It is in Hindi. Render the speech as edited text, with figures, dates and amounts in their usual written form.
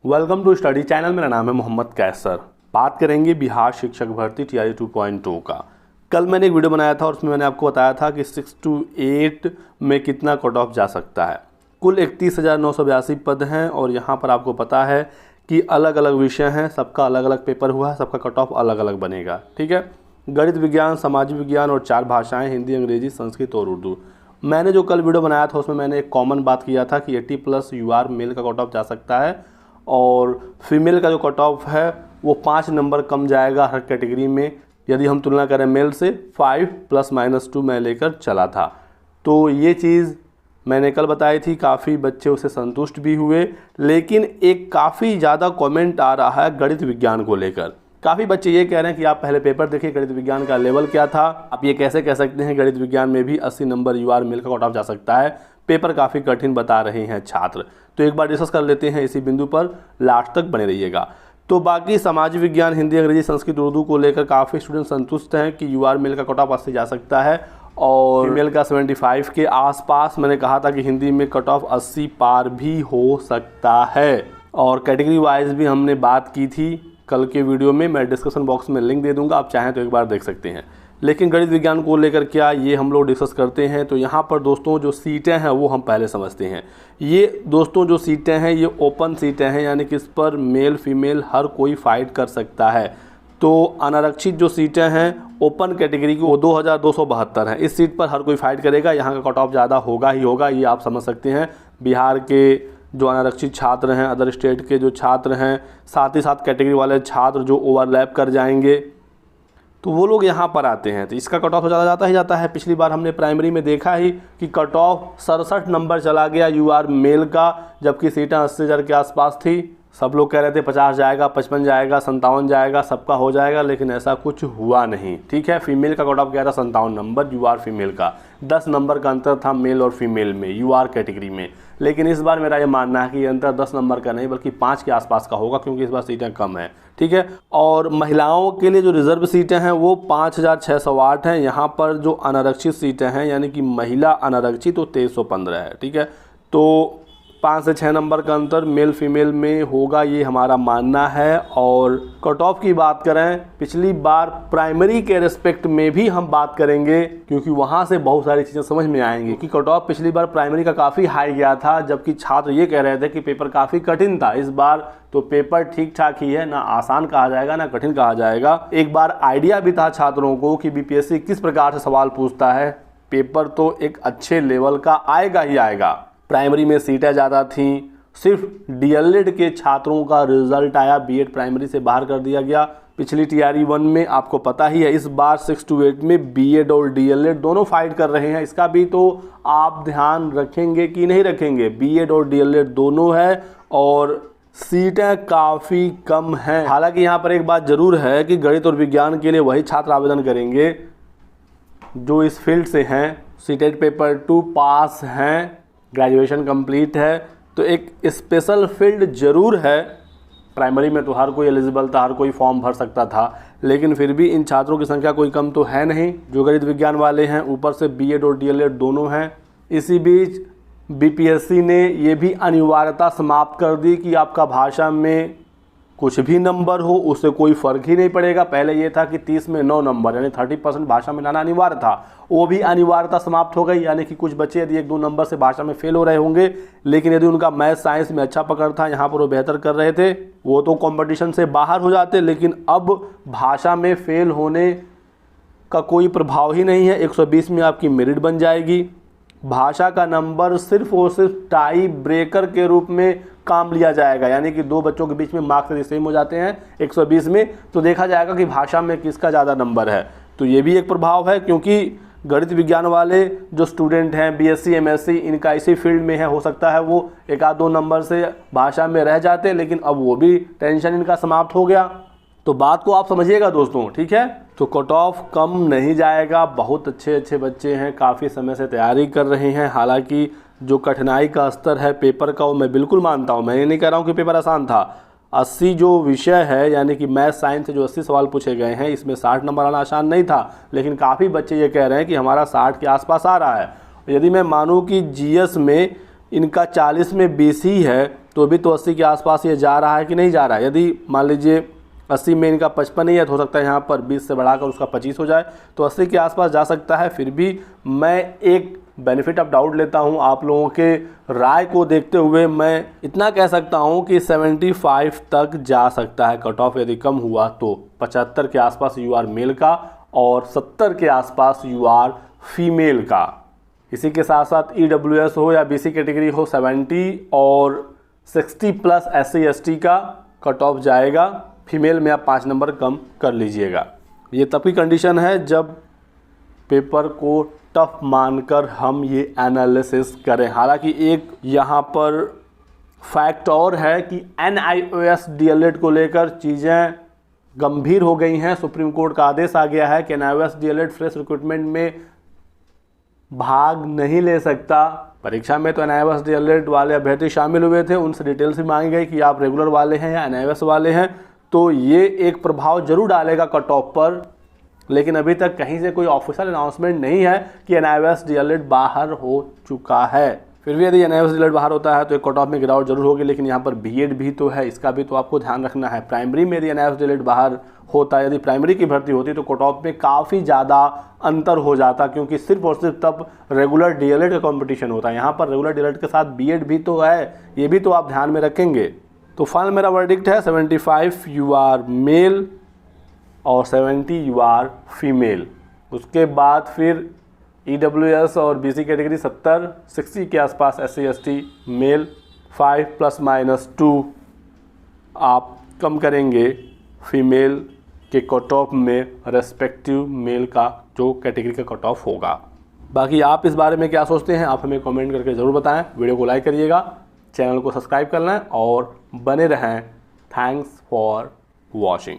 Welcome to study channel. मेरा नाम है मोहम्मद कैसर। बात करेंगे बिहार शिक्षक भर्ती TRE 2.2 का। कल मैंने एक वीडियो बनाया था और उसमें मैंने आपको बताया था कि 6 to 8 में कितना कट ऑफ जा सकता है। कुल 31,982 पद हैं और यहाँ पर आपको पता है कि अलग अलग विषय हैं, सबका अलग अलग पेपर हुआ है, सबका कट ऑफ अलग अलग बनेगा। ठीक है, गणित विज्ञान, सामाजिक विज्ञान और 4 भाषाएँ, हिंदी, अंग्रेजी, संस्कृत और उर्दू। मैंने जो कल वीडियो बनाया था उसमें मैंने एक कॉमन बात किया था कि 80+ UR मेल का कट ऑफ जा सकता है और फीमेल का जो कट ऑफ है वो 5 नंबर कम जाएगा हर कैटेगरी में। यदि हम तुलना करें मेल से 5 +-2 मैं लेकर चला था, तो ये चीज़ मैंने कल बताई थी। काफ़ी बच्चे उससे संतुष्ट भी हुए, लेकिन एक काफ़ी ज़्यादा कमेंट आ रहा है गणित विज्ञान को लेकर। काफ़ी बच्चे ये कह रहे हैं कि आप पहले पेपर देखिए, गणित विज्ञान का लेवल क्या था। आप ये कैसे कह सकते हैं गणित विज्ञान में भी 80 नंबर UR मेल का कट ऑफ जा सकता है। पेपर काफ़ी कठिन बता रहे हैं छात्र। तो एक बार डिस्कस कर लेते हैं इसी बिंदु पर, लास्ट तक बने रहिएगा। तो बाकी सामाजिक विज्ञान, हिंदी, अंग्रेजी, संस्कृत, उर्दू को लेकर काफ़ी स्टूडेंट संतुष्ट हैं कि UR मेल का कट ऑफ 80 जा सकता है और फीमेल का 75 के आसपास। मैंने कहा था कि हिंदी में कट ऑफ 80 पार भी हो सकता है। और कैटेगरी वाइज भी हमने बात की थी कल के वीडियो में, मैं डिस्क्रिप्शन बॉक्स में लिंक दे दूंगा, आप चाहें तो एक बार देख सकते हैं। लेकिन गणित विज्ञान को लेकर क्या ये हम लोग डिस्कस करते हैं। तो यहाँ पर दोस्तों जो सीटें हैं वो हम पहले समझते हैं। ये दोस्तों जो सीटें हैं ये ओपन सीटें हैं, यानी कि इस पर मेल फीमेल हर कोई फाइट कर सकता है। तो अनारक्षित जो सीटें हैं ओपन कैटेगरी की वो 2272 हैं। इस सीट पर हर कोई फाइट करेगा, यहाँ का कट ऑफ ज़्यादा होगा ही होगा, ये आप समझ सकते हैं। बिहार के जो अनारक्षित छात्र हैं, अदर स्टेट के जो छात्र हैं, साथ ही साथ कैटेगरी वाले छात्र जो ओवरलैप कर जाएंगे, तो वो लोग यहाँ पर आते हैं। तो इसका कट ऑफ ज़्यादा जाता ही जाता है। पिछली बार हमने प्राइमरी में देखा ही कि कट ऑफ 67 नंबर चला गया UR मेल का, जबकि सीटें 80,000 के आसपास थी। सब लोग कह रहे थे 50 जाएगा, 55 जाएगा, 57 जाएगा, सबका हो जाएगा, लेकिन ऐसा कुछ हुआ नहीं। ठीक है, फीमेल का कट ऑफ गया था 57 नंबर UR फीमेल का। 10 नंबर का अंतर था मेल और फीमेल में UR कैटेगरी में। लेकिन इस बार मेरा ये मानना है कि ये अंतर 10 नंबर का नहीं बल्कि 5 के आसपास का होगा, क्योंकि इस बार सीटें कम हैं। ठीक है, और महिलाओं के लिए जो रिजर्व सीटें हैं वो 5608 हैं। यहाँ पर जो अनारक्षित सीटें हैं यानी कि महिला अनारक्षित तो 2315 है। ठीक है, तो 5 से 6 नंबर का अंतर मेल फीमेल में होगा, ये हमारा मानना है। और कट ऑफ की बात करें, पिछली बार प्राइमरी के रिस्पेक्ट में भी हम बात करेंगे, क्योंकि वहाँ से बहुत सारी चीज़ें समझ में आएंगी कि कट ऑफ पिछली बार प्राइमरी का काफ़ी हाई गया था, जबकि छात्र ये कह रहे थे कि पेपर काफ़ी कठिन था। इस बार तो पेपर ठीक ठाक ही है, ना आसान कहा जाएगा ना कठिन कहा जाएगा। एक बार आइडिया भी था छात्रों को कि BPSC किस प्रकार से सवाल पूछता है। पेपर तो एक अच्छे लेवल का आएगा ही आएगा। प्राइमरी में सीटें ज़्यादा थीं, सिर्फ DLED के छात्रों का रिजल्ट आया, B.Ed प्राइमरी से बाहर कर दिया गया। पिछली TRE 1 में आपको पता ही है, इस बार 6 to 8 में B.Ed और DLED दोनों फाइट कर रहे हैं। इसका भी तो आप ध्यान रखेंगे कि नहीं रखेंगे। B.Ed और DLED दोनों है और सीटें काफ़ी कम हैं। हालांकि यहाँ पर एक बात ज़रूर है कि गणित और विज्ञान के लिए वही छात्र आवेदन करेंगे जो इस फील्ड से हैं, CTET पेपर 2 पास हैं, ग्रेजुएशन कंप्लीट है। तो एक स्पेशल फील्ड ज़रूर है। प्राइमरी में तो हर कोई एलिजिबल था, हर कोई फॉर्म भर सकता था, लेकिन फिर भी इन छात्रों की संख्या कोई कम तो है नहीं जो गणित विज्ञान वाले हैं। ऊपर से B.Ed और DLED दोनों हैं। इसी बीच BPSC ने ये भी अनिवार्यता समाप्त कर दी कि आपका भाषा में कुछ भी नंबर हो उससे कोई फ़र्क ही नहीं पड़ेगा। पहले ये था कि 30 में 9 नंबर यानी 30% भाषा में लाना अनिवार्य था, वो भी अनिवार्यता समाप्त हो गई। यानी कि कुछ बच्चे यदि 1-2 नंबर से भाषा में फेल हो रहे होंगे, लेकिन यदि उनका मैथ साइंस में अच्छा पकड़ था, यहाँ पर वो बेहतर कर रहे थे, वो तो कंपटीशन से बाहर हो जाते। लेकिन अब भाषा में फेल होने का कोई प्रभाव ही नहीं है। 120 में आपकी मेरिट बन जाएगी। भाषा का नंबर सिर्फ और सिर्फ टाई ब्रेकर के रूप में काम लिया जाएगा, यानी कि 2 बच्चों के बीच में मार्क्स यदि सेम हो जाते हैं 120 में, तो देखा जाएगा कि भाषा में किसका ज़्यादा नंबर है। तो ये भी एक प्रभाव है, क्योंकि गणित विज्ञान वाले जो स्टूडेंट हैं BSc MSc इनका इसी फील्ड में है, हो सकता है वो 1-2 नंबर से भाषा में रह जाते, लेकिन अब वो भी टेंशन इनका समाप्त हो गया। तो बात को आप समझिएगा दोस्तों। ठीक है, तो कट ऑफ कम नहीं जाएगा। बहुत अच्छे बच्चे हैं, काफ़ी समय से तैयारी कर रहे हैं। हालांकि जो कठिनाई का स्तर है पेपर का वो मैं बिल्कुल मानता हूँ। मैं ये नहीं कह रहा हूँ कि पेपर आसान था। 80 जो विषय है यानी कि मैथ साइंस से जो 80 सवाल पूछे गए हैं, इसमें 60 नंबर आना आसान नहीं था, लेकिन काफ़ी बच्चे ये कह रहे हैं कि हमारा 60 के आसपास आ रहा है। यदि मैं मानूँ कि GS में इनका 40 में 20 ही है तो भी तो 80 के आसपास ये जा रहा है कि नहीं जा रहा है। यदि मान लीजिए 80 में इनका 55 ही है, तो हो सकता है यहाँ पर 20 से बढ़ाकर उसका 25 हो जाए, तो 80 के आसपास जा सकता है। फिर भी मैं एक बेनिफिट ऑफ डाउट लेता हूँ, आप लोगों के राय को देखते हुए मैं इतना कह सकता हूँ कि 75 तक जा सकता है कट ऑफ। यदि कम हुआ तो 75 के आसपास यू आर मेल का और 70 के आसपास यू आर फीमेल का। इसी के साथ साथ EWS हो या BC कैटेगरी हो, 70 और 60 प्लस SC ST का कट ऑफ जाएगा। फीमेल में आप 5 नंबर कम कर लीजिएगा। ये तब की कंडीशन है जब पेपर को टफ मानकर हम ये एनालिसिस करें। हालांकि एक यहाँ पर फैक्ट और है कि NIOS DLED को लेकर चीज़ें गंभीर हो गई हैं। सुप्रीम कोर्ट का आदेश आ गया है कि NIOS DLED फ्रेश रिक्रूटमेंट में भाग नहीं ले सकता। परीक्षा में तो NIOS DLED वाले अभ्यर्थी शामिल हुए थे, उनसे डिटेल्स भी मांगी गई कि आप रेगुलर वाले हैं या NIOS वाले हैं, तो ये एक प्रभाव जरूर डालेगा कट ऑफ पर। लेकिन अभी तक कहीं से कोई ऑफिशियल अनाउंसमेंट नहीं है कि NIOS DLED बाहर हो चुका है। फिर भी यदि NIOS DLED बाहर होता है तो एक कट ऑफ में गिरावट जरूर होगी। लेकिन यहाँ पर B.Ed भी तो है, इसका भी तो आपको ध्यान रखना है। प्राइमरी में यदि NIOS DLED बाहर होता है, यदि प्राइमरी की भर्ती होती तो कट ऑफ में काफ़ी ज़्यादा अंतर हो जाता, क्योंकि सिर्फ और सिर्फ तब रेगुलर DLED का कंपटीशन होता है। यहाँ पर रेगुलर DLED के साथ B.Ed भी तो है, ये भी तो आप ध्यान में रखेंगे। तो फाइनल मेरा वर्डिक्ट है 75 यू आर मेल और 70 यू आर फीमेल। उसके बाद फिर EWS और BC कैटेगरी 70, 60 के आसपास SC ST मेल, 5 ± 2 आप कम करेंगे फीमेल के कट ऑफ में रेस्पेक्टिव मेल का जो कैटेगरी का कट ऑफ होगा। बाकी आप इस बारे में क्या सोचते हैं, आप हमें कमेंट करके ज़रूर बताएं। वीडियो को लाइक करिएगा, चैनल को सब्सक्राइब कर लें और बने रहें। Thanks for watching.